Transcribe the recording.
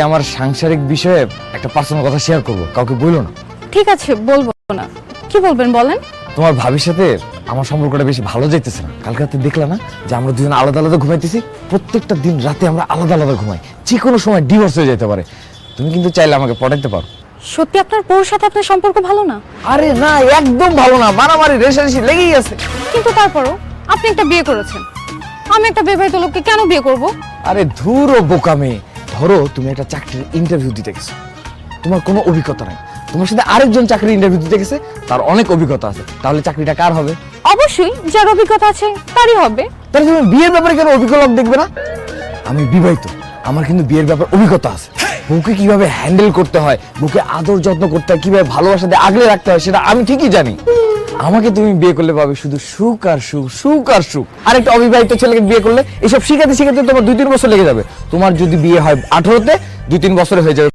আমার সাংসারিক বিষয়ে একটা পার্সোনাল কথা শেয়ার করব, কাউকে বইলো না। ঠিক আছে, বলবো না। কি বলবেন বলেন। তোমার ভাবির সাথে আমার সম্পর্কটা বেশি ভালো যাইতেছে না। কালকে রাতে দেখলা না যে আমরা দুজন আলাদা আলাদা ঘুমাইতেছি? প্রত্যেকটা দিন রাতে আমরা আলাদা আলাদা ঘুমাই, যে কোনো সময় ডিভোর্স হয়ে যেতে পারে। তুমি কিন্তু চাইলে আমাকে পটাইতে পারো। সত্যি আপনার বউর সাথে আপনার সম্পর্ক ভালো না? আরে না, একদম ভালো না, মারামারি রেষারেষি লেগেই আছে। কিন্তু তারপরও আপনি একটা বিয়ে করেছেন, আমি একটা বিবাহিত লোককে কেন বিয়ে করব? আরে ধুর ও বোকা মেয়ে, ধরো তুমি একটা চাকরির ইন্টারভিউ দিতে গেছো, তোমার কোনো অভিজ্ঞতা নাই। তোমার সাথে আরেকজন চাকরির ইন্টারভিউ দিতে গেছে, তার অনেক অভিজ্ঞতা আছে, তাহলে চাকরিটা কার হবে? অবশ্যই যার অভিজ্ঞতা আছে তারই হবে। তাহলে তুমি বিয়ের ব্যাপারে কেন অভিজ্ঞ লোক দেখবে না? আমি বিবাহিত, আমার কিন্তু বিয়ের ব্যাপারে অভিজ্ঞতা আছে। বউকে কিভাবে হ্যান্ডেল করতে হয়, বউকে আদর যত্ন করতে হয়, কিভাবে ভালোবাসা দিয়ে আগলে রাখতে হয়, সেটা আমি ঠিকই জানি। আমাকে তুমি বিয়ে করলে পাবে শুধু সুখ আর সুখ, সুখ আর সুখ। আর একটা অবিবাহিত ছেলেকে বিয়ে করলে এসব শিখাতে শিখাতে তোমার 2-3 বছর লেগে যাবে। তোমার যদি বিয়ে হয় 18-তে, 2-3 বছরে হয়ে যাবে।